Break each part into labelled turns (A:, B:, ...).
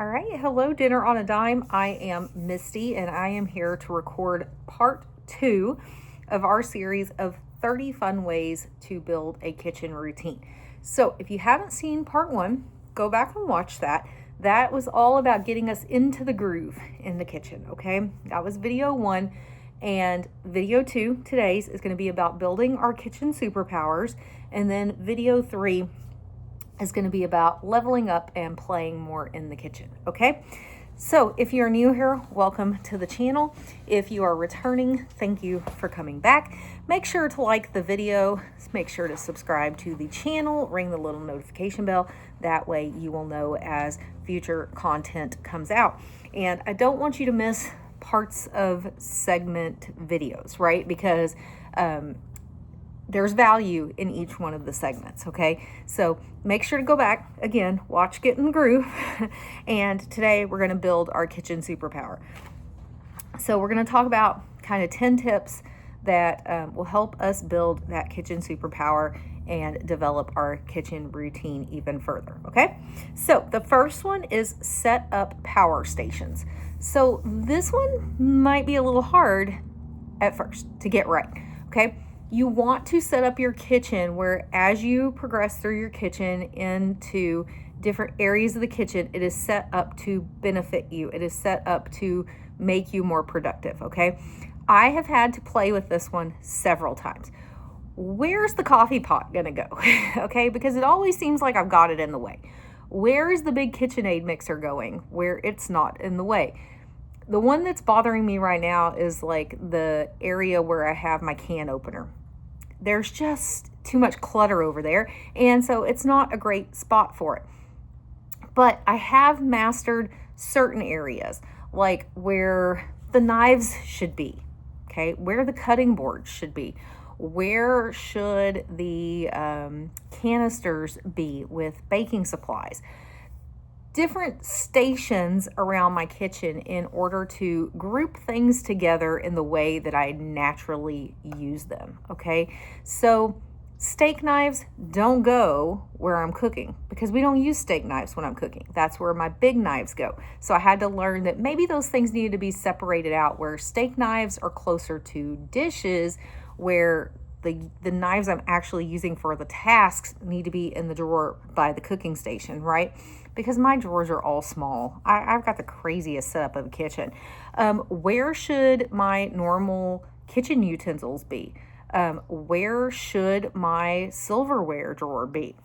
A: All right, hello, Dinner on a Dime. I am Misty, and I am here to record part 2 of our series of 30 fun ways to build a kitchen routine. So, if you haven't seen part 1, go back and watch that. That was all about getting us into the groove in the kitchen, okay? That was video 1, and video 2, today's, is going to be about building our kitchen superpowers, and then video 3 is going to be about leveling up and playing more in the kitchen, okay? So if you're new here, welcome to the channel. If you are returning, thank you for coming back. Make sure to like the video, make sure to subscribe to the channel, ring the little notification bell. That way you will know as future content comes out. And I don't want you to miss parts of segment videos, right? Because there's value in each one of the segments, okay? So make sure to go back, again, watch Get in the Groove, and today we're gonna build our kitchen superpower. So we're gonna talk about kind of 10 tips that will help us build that kitchen superpower and develop our kitchen routine even further, okay? So the first one is set up power stations. So this one might be a little hard at first to get right, okay? You want to set up your kitchen where as you progress through your kitchen into different areas of the kitchen, it is set up to benefit you. It is set up to make you more productive, okay? I have had to play with this one several times. Where's the coffee pot gonna go? Okay, because it always seems like I've got it in the way. Where is the big KitchenAid mixer going where it's not in the way? The one that's bothering me right now is like the area where I have my can opener. There's just too much clutter over there, and so it's not a great spot for it. But I have mastered certain areas, like where the knives should be, okay, where the cutting board should be, where should the canisters be with baking supplies. Different stations around my kitchen in order to group things together in the way that I naturally use them, okay? So steak knives don't go where I'm cooking because we don't use steak knives when I'm cooking. That's where my big knives go. So I had to learn that maybe those things needed to be separated out, where steak knives are closer to dishes, where the knives I'm actually using for the tasks need to be in the drawer by the cooking station, right? Because my drawers are all small. I've got the craziest setup of a kitchen. Where should my normal kitchen utensils be? Where should my silverware drawer be?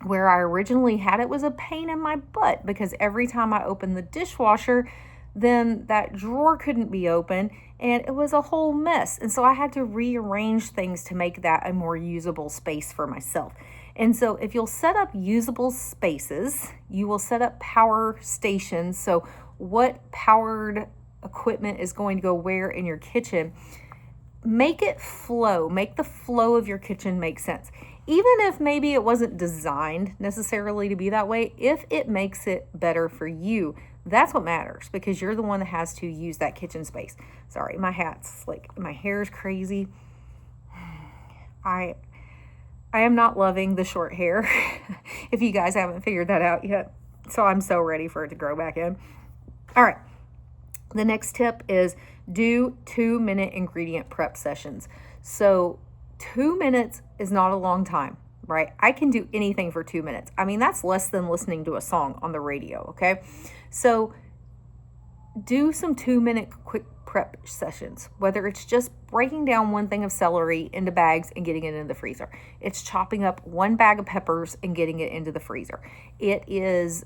A: Where I originally had it was a pain in my butt because every time I opened the dishwasher, then that drawer couldn't be open and it was a whole mess. And so I had to rearrange things to make that a more usable space for myself. And so if you'll set up usable spaces, you will set up power stations. So what powered equipment is going to go where in your kitchen? Make it flow. Make the flow of your kitchen make sense. Even if maybe it wasn't designed necessarily to be that way, if it makes it better for you, that's what matters, because you're the one that has to use that kitchen space. Sorry, my hat's like, my hair is crazy. I am not loving the short hair, if you guys haven't figured that out yet. So I'm so ready for it to grow back in. All right. The next tip is do 2-minute ingredient prep sessions. So 2 minutes is not a long time, right? I can do anything for 2 minutes. I mean, that's less than listening to a song on the radio, okay? So do some 2-minute quick prep sessions, whether it's just breaking down one thing of celery into bags and getting it in the freezer. It's chopping up one bag of peppers and getting it into the freezer. It is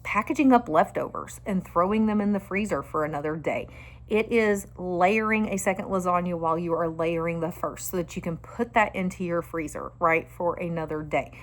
A: packaging up leftovers and throwing them in the freezer for another day. It is layering a second lasagna while you are layering the first so that you can put that into your freezer, right, for another day.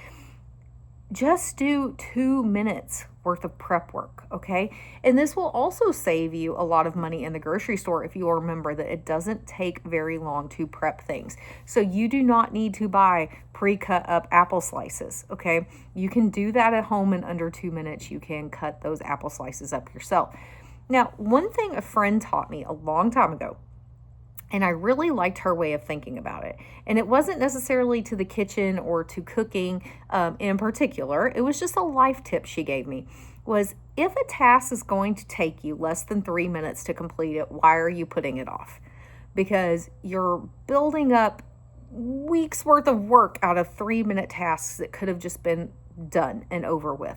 A: Just do 2 minutes worth of prep work, okay? And this will also save you a lot of money in the grocery store if you remember that it doesn't take very long to prep things. So you do not need to buy pre-cut up apple slices, okay? You can do that at home in under 2 minutes. You can cut those apple slices up yourself. Now, one thing a friend taught me a long time ago, and I really liked her way of thinking about it. And it wasn't necessarily to the kitchen or to cooking in particular. It was just a life tip she gave me. was if a task is going to take you less than 3 minutes to complete it, why are you putting it off? Because you're building up weeks worth of work out of 3 minute tasks that could have just been done and over with.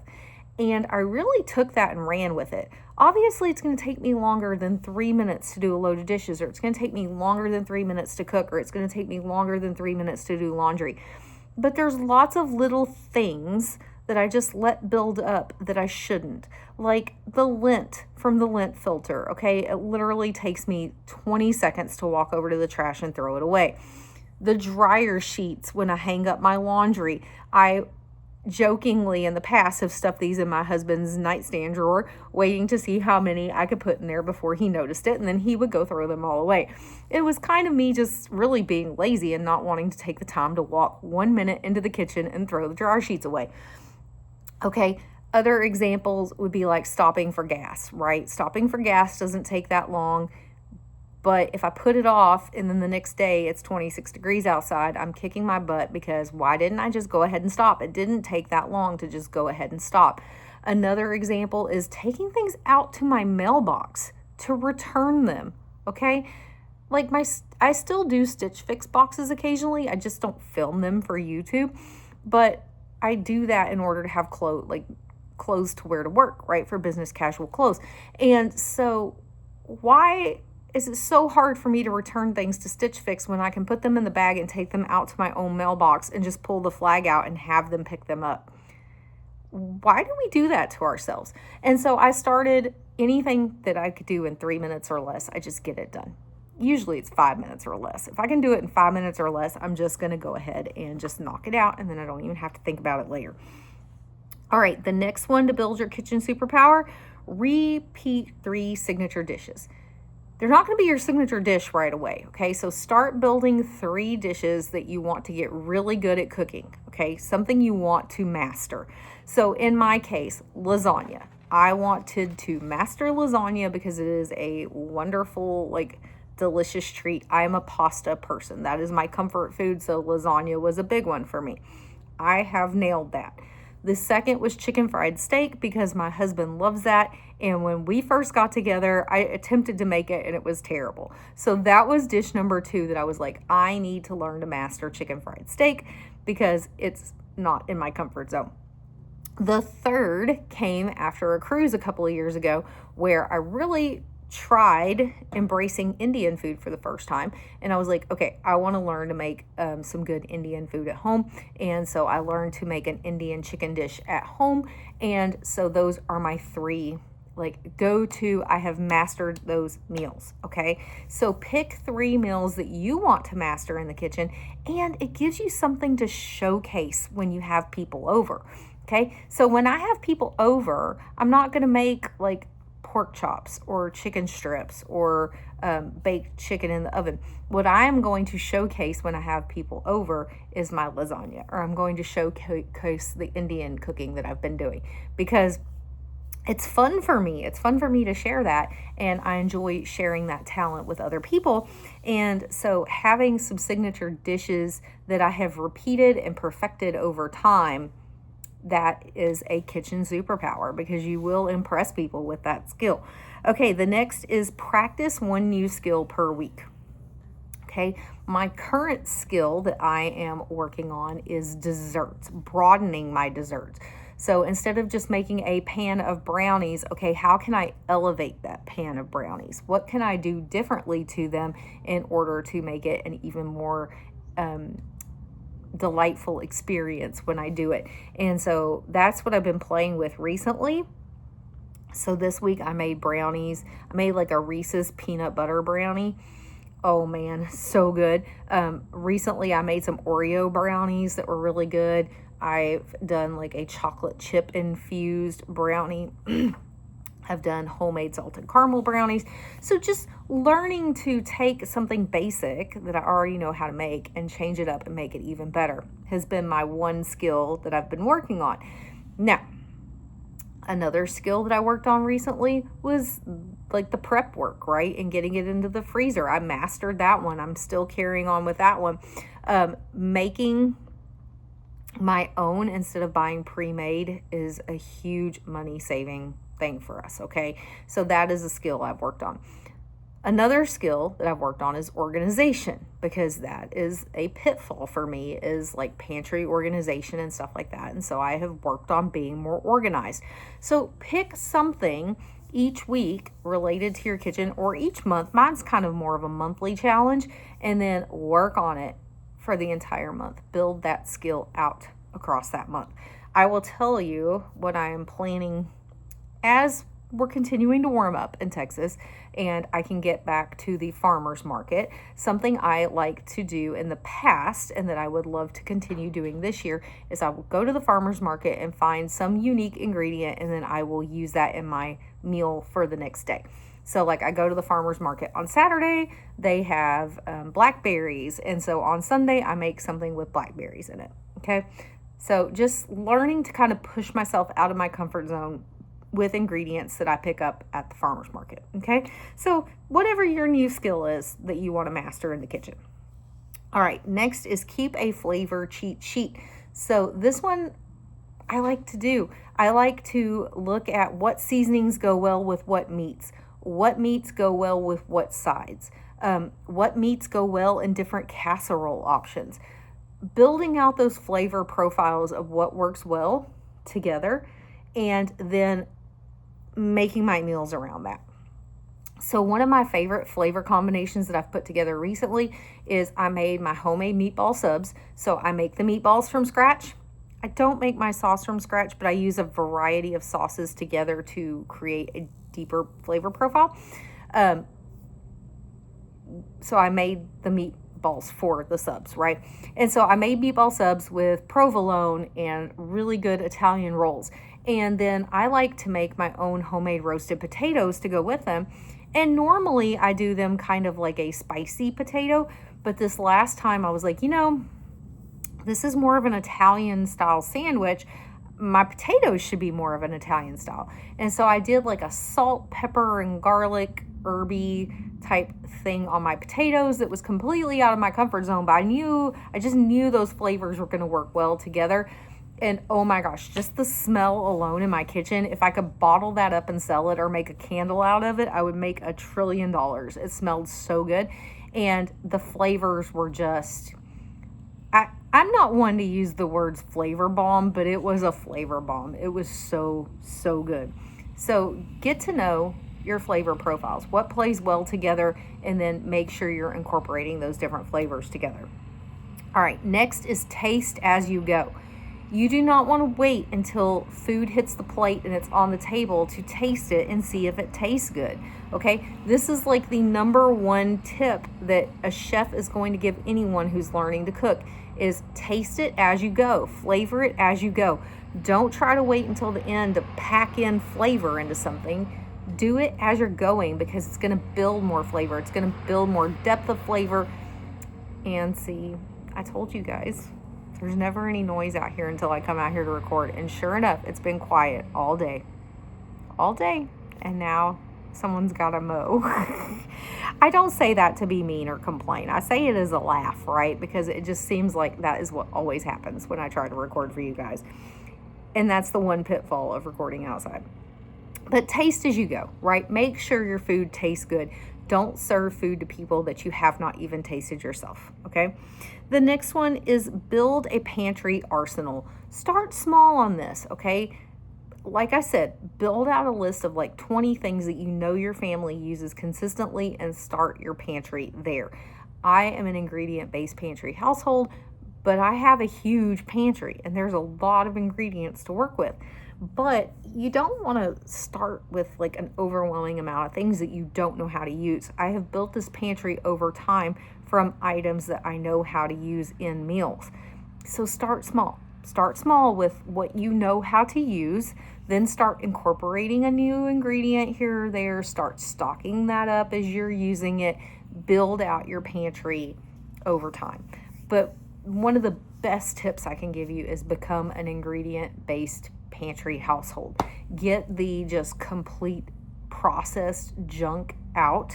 A: And I really took that and ran with it. Obviously, it's going to take me longer than 3 minutes to do a load of dishes, or it's going to take me longer than 3 minutes to cook, or it's going to take me longer than 3 minutes to do laundry. But there's lots of little things that I just let build up that I shouldn't. Like the lint from the lint filter, okay? It literally takes me 20 seconds to walk over to the trash and throw it away. The dryer sheets, when I hang up my laundry, I jokingly in the past have stuffed these in my husband's nightstand drawer, waiting to see how many I could put in there before he noticed it, and then he would go throw them all away. It was kind of me just really being lazy and not wanting to take the time to walk 1 minute into the kitchen and throw the dryer sheets away. Okay, other examples would be like stopping for gas, right? Stopping for gas doesn't take that long. But if I put it off and then the next day it's 26 degrees outside, I'm kicking my butt because why didn't I just go ahead and stop? It didn't take that long to just go ahead and stop. Another example is taking things out to my mailbox to return them, okay? Like I still do Stitch Fix boxes occasionally. I just don't film them for YouTube, but I do that in order to have clothes to wear to work, right? For business casual clothes. And so why is it so hard for me to return things to Stitch Fix when I can put them in the bag and take them out to my own mailbox and just pull the flag out and have them pick them up? Why do we do that to ourselves? And so I started anything that I could do in 3 minutes or less, I just get it done. Usually it's 5 minutes or less. If I can do it in 5 minutes or less, I'm just going to go ahead and just knock it out, and then I don't even have to think about it later. All right, the next one to build your kitchen superpower, repeat 3 signature dishes. They're not going to be your signature dish right away, okay? So start building 3 dishes that you want to get really good at cooking, okay? Something you want to master. So in my case, lasagna. I wanted to master lasagna because it is a wonderful, delicious treat. I'm a pasta person. That is my comfort food, so lasagna was a big one for me. I have nailed that. The second was chicken fried steak because my husband loves that. And when we first got together, I attempted to make it and it was terrible. So that was dish number 2 that I was like, I need to learn to master chicken fried steak because it's not in my comfort zone. The third came after a cruise a couple of years ago where I really tried embracing Indian food for the first time, and I was like, okay, I want to learn to make some good Indian food at home. And so I learned to make an Indian chicken dish at home, and so those are my 3 go-to. I have mastered those meals. Okay, so pick 3 meals that you want to master in the kitchen, and it gives you something to showcase when you have people over. Okay, so when I have people over, I'm not going to make pork chops or chicken strips or baked chicken in the oven. What I am going to showcase when I have people over is my lasagna, or I'm going to showcase the Indian cooking that I've been doing because it's fun for me. It's fun for me to share that, and I enjoy sharing that talent with other people. And so having some signature dishes that I have repeated and perfected over time, that is a kitchen superpower because you will impress people with that skill. Okay, the next is practice 1 new skill per week. Okay, my current skill that I am working on is desserts, broadening my desserts. So instead of just making a pan of brownies, okay, how can I elevate that pan of brownies? What can I do differently to them in order to make it an even more delightful experience when I do it? And so that's what I've been playing with recently. So this week I made brownies. I made a Reese's peanut butter brownie. Oh man, so good. Recently I made some Oreo brownies that were really good. I've done a chocolate chip infused brownie. I've done homemade salted caramel brownies. So just learning to take something basic that I already know how to make and change it up and make it even better has been my 1 skill that I've been working on. Now, another skill that I worked on recently was the prep work, right? And getting it into the freezer. I mastered that one. I'm still carrying on with that one. Making my own instead of buying pre-made is a huge money saving thing for us. Okay, so that is a skill I've worked on. Another skill that I've worked on is organization, because that is a pitfall for me, is like pantry organization and stuff like that. And so I have worked on being more organized. So pick something each week related to your kitchen, or each month. Mine's kind of more of a monthly challenge, and then work on it for the entire month. Build that skill out across that month. I will tell you what I am planning as we're continuing to warm up in Texas and I can get back to the farmer's market. Something I like to do in the past and that I would love to continue doing this year is I will go to the farmer's market and find some unique ingredient, and then I will use that in my meal for the next day. So like I go to the farmer's market on Saturday, they have blackberries. And so on Sunday, I make something with blackberries in it. Okay. So just learning to kind of push myself out of my comfort zone with ingredients that I pick up at the farmer's market. Okay. So whatever your new skill is that you want to master in the kitchen. All right. Next is keep a flavor cheat sheet. So this one I like to do. I like to look at what seasonings go well with what meats go well with what sides, what meats go well in different casserole options. Building out those flavor profiles of what works well together, and then making my meals around that. So one of my favorite flavor combinations that I've put together recently is I made my homemade meatball subs. So I make the meatballs from scratch. I don't make my sauce from scratch, but I use a variety of sauces together to create a deeper flavor profile. So I made the meatballs for the subs, right? And so I made meatball subs with provolone and really good Italian rolls. And then I like to make my own homemade roasted potatoes to go with them. And normally I do them kind of like a spicy potato, but this last time I was like, this is more of an Italian style sandwich. My potatoes should be more of an Italian style. And so I did like a salt, pepper, and garlic, herby type thing on my potatoes that was completely out of my comfort zone, but I just knew those flavors were going to work well together. And oh my gosh, just the smell alone in my kitchen, if I could bottle that up and sell it or make a candle out of it, I would make $1 trillion. It smelled so good. And the flavors were just, I'm not one to use the words flavor bomb, but it was a flavor bomb. It was so, so good. So get to know your flavor profiles, what plays well together, and then make sure you're incorporating those different flavors together. All right, next is taste as you go. You do not want to wait until food hits the plate and it's on the table to taste it and see if it tastes good. Okay, this is like the number one tip that a chef is going to give anyone who's learning to cook is taste it as you go, flavor it as you go. Don't try to wait until the end to pack in flavor into something. Do it as you're going, because it's going to build more flavor. It's going to build more depth of flavor. And see, I told you guys, there's never any noise out here until I come out here to record. And sure enough, it's been quiet all day. And now someone's got to mow. I don't say that to be mean or complain. I say it as a laugh, right? Because it just seems like that is what always happens when I try to record for you guys. And that's the one pitfall of recording outside. But taste as you go, right? Make sure your food tastes good. Don't serve food to people that you have not even tasted yourself, okay? The next one is build a pantry arsenal. Start small on this, okay? Like I said, build out a list of like 20 things that you know your family uses consistently and start your pantry there. I am an ingredient-based pantry household, but I have a huge pantry and there's a lot of ingredients to work with. But you don't want to start with like an overwhelming amount of things that you don't know how to use. I have built this pantry over time from items that I know how to use in meals. So start small. Start small with what you know how to use, then start incorporating a new ingredient here or there, start stocking that up as you're using it, build out your pantry over time. But one of the best tips I can give you is become an ingredient-based pantry household. Get the just complete processed junk out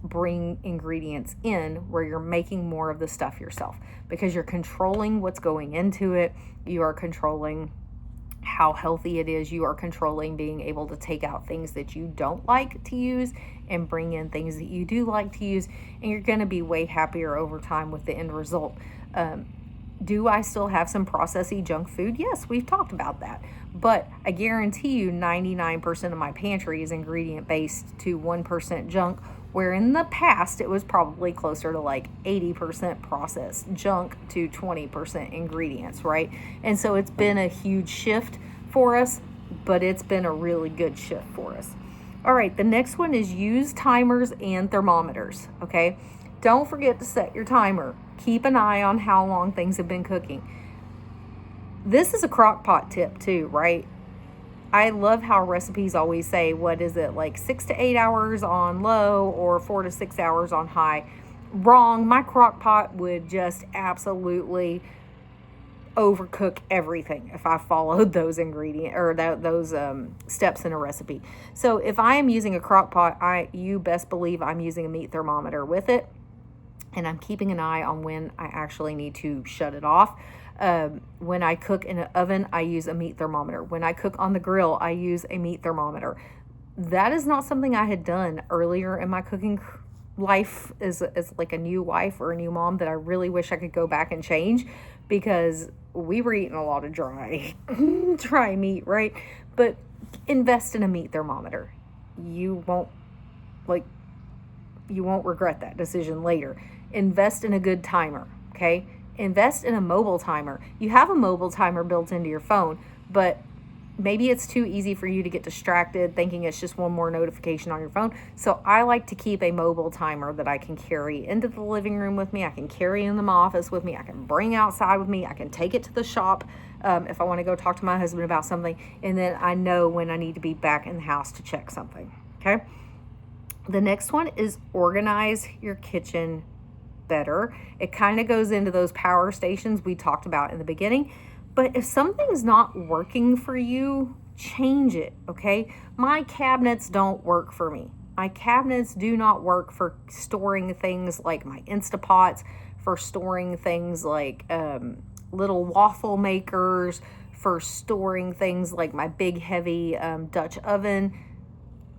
A: bring ingredients in where you're making more of the stuff yourself, because you're controlling what's going into it. You are controlling how healthy it is. You are controlling being able to take out things that you don't like to use and bring in things that you do like to use, and you're going to be way happier over time with the end result. Do I still have some processy junk food? Yes, we've talked about that. But I guarantee you 99% of my pantry is ingredient based to 1% junk, where in the past it was probably closer to like 80% processed junk to 20% ingredients, right? And so it's been a huge shift for us, but it's been a really good shift for us. All right, the next one is use timers and thermometers, okay? Don't forget to set your timer. Keep an eye on how long things have been cooking. This is a crock pot tip too, right? I love how recipes always say, what is it, like 6 to 8 hours on low or 4 to 6 hours on high. Wrong. My crock pot would just absolutely overcook everything if I followed those ingredient or those steps in a recipe. So if I am using a crock pot, you best believe I'm using a meat thermometer with it, and I'm keeping an eye on when I actually need to shut it off. When I cook in an oven, I use a meat thermometer. When I cook on the grill, I use a meat thermometer. That is not something I had done earlier in my cooking life as like a new wife or a new mom that I really wish I could go back and change, because we were eating a lot of dry meat, right? But invest in a meat thermometer. You won't regret that decision later. Invest in a good timer, okay? Invest in a mobile timer. You have a mobile timer built into your phone, but maybe it's too easy for you to get distracted thinking it's just one more notification on your phone. So I like to keep a mobile timer that I can carry into the living room with me. I can carry into my office with me. I can bring outside with me. I can take it to the shop if I want to go talk to my husband about something. And then I know when I need to be back in the house to check something, okay? The next one is organize your kitchen better. It kind of goes into those power stations we talked about in the beginning. But if something's not working for you, change it, okay? My cabinets don't work for me. My cabinets do not work for storing things like my Instapots, for storing things like little waffle makers, for storing things like my big heavy Dutch oven,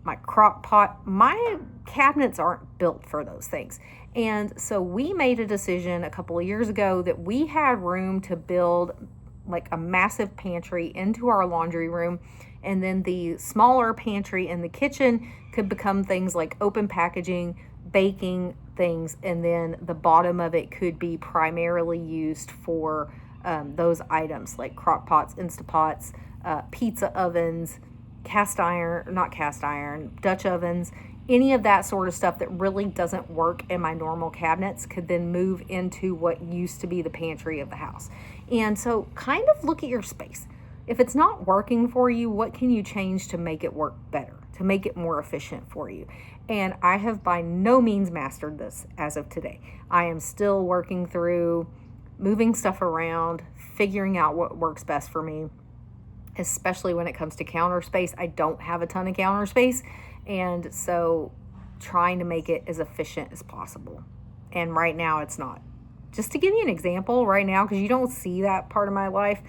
A: my crock pot. My cabinets aren't built for those things. And so we made a decision a couple of years ago that we had room to build like a massive pantry into our laundry room, and then the smaller pantry in the kitchen could become things like open packaging, baking things, and then the bottom of it could be primarily used for those items like crock pots, Instapots, pizza ovens, not cast iron, Dutch ovens. Any of that sort of stuff that really doesn't work in my normal cabinets could then move into what used to be the pantry of the house. And so kind of look at your space. If it's not working for you, what can you change to make it work better, to make it more efficient for you? And I have by no means mastered this as of today. I am still working through moving stuff around, figuring out what works best for me, especially when it comes to counter space. I don't have a ton of counter space, and so trying to make it as efficient as possible. And right now it's not. Just to give you an example right now, because you don't see that part of my life,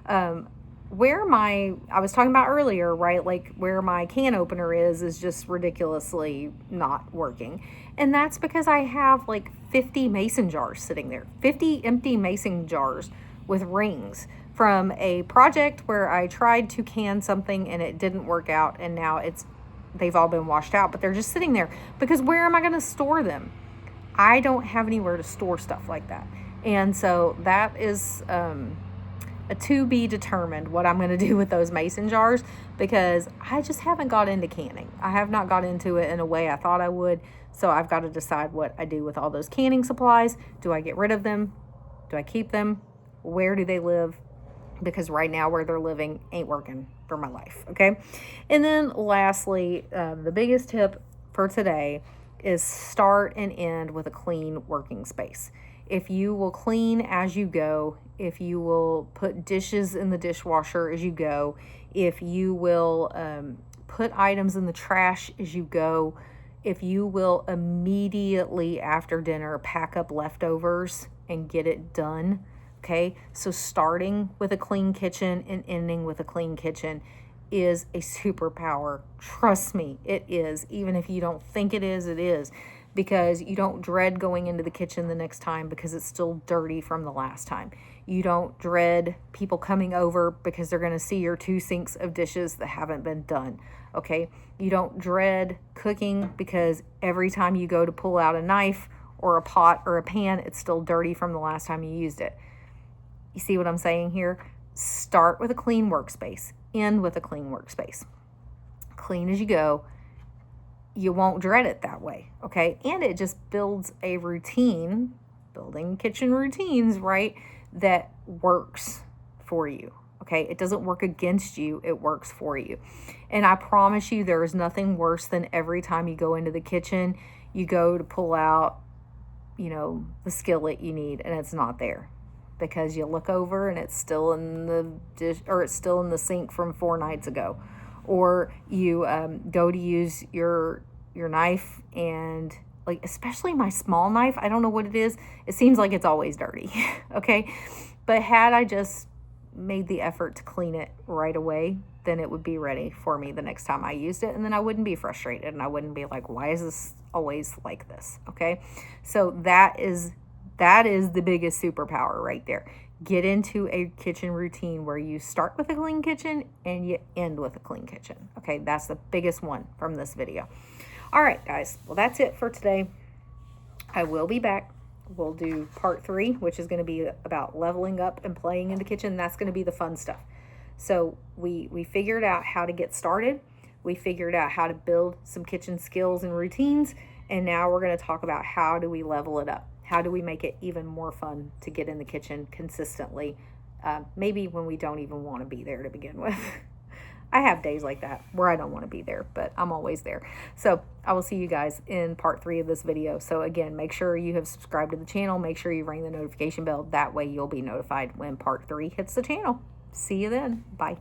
A: I was talking about earlier, right? Like where my can opener is just ridiculously not working. And that's because I have like 50 mason jars sitting there, 50 empty mason jars with rings from a project where I tried to can something and it didn't work out. And now they've all been washed out, but they're just sitting there because where am I going to store them? I don't have anywhere to store stuff like that. And so that is a to be determined what I'm going to do with those mason jars, because I just haven't got into canning. I have not got into it in a way I thought I would. So I've got to decide what I do with all those canning supplies. Do I get rid of them? Do I keep them? Where do they live? Because right now where they're living ain't working for my life, okay? And then lastly, the biggest tip for today is start and end with a clean working space. If you will clean as you go, if you will put dishes in the dishwasher as you go, if you will put items in the trash as you go, if you will immediately after dinner pack up leftovers and get it done, okay? So starting with a clean kitchen and ending with a clean kitchen is a superpower. Trust me, it is. Even if you don't think it is, because you don't dread going into the kitchen the next time because it's still dirty from the last time. You don't dread people coming over because they're going to see your 2 sinks of dishes that haven't been done. Okay? You don't dread cooking because every time you go to pull out a knife or a pot or a pan, it's still dirty from the last time you used it. You see what I'm saying here? Start with a clean workspace, end with a clean workspace. Clean as you go. You won't dread it that way, okay? And it just builds a routine, building kitchen routines, right, that works for you, okay? It doesn't work against you, it works for you. And I promise you, there is nothing worse than every time you go into the kitchen, you go to pull out, the skillet you need, and it's not there. Because you look over and it's still in the dish, or it's still in the sink from 4 nights ago. Or you go to use your knife, and like, especially my small knife, I don't know what it is. It seems like it's always dirty, okay? But had I just made the effort to clean it right away, then it would be ready for me the next time I used it, and then I wouldn't be frustrated, and I wouldn't be like, why is this always like this, okay? So that is the biggest superpower right there. Get into a kitchen routine where you start with a clean kitchen and you end with a clean kitchen. Okay, that's the biggest one from this video. All right, guys. Well, that's it for today. I will be back. We'll do part 3, which is going to be about leveling up and playing in the kitchen. That's going to be the fun stuff. So we figured out how to get started. We figured out how to build some kitchen skills and routines. And now we're going to talk about how do we level it up? How do we make it even more fun to get in the kitchen consistently? Maybe when we don't even want to be there to begin with. I have days like that where I don't want to be there, but I'm always there. So I will see you guys in part 3 of this video. So again, make sure you have subscribed to the channel. Make sure you ring the notification bell. That way you'll be notified when part 3 hits the channel. See you then. Bye.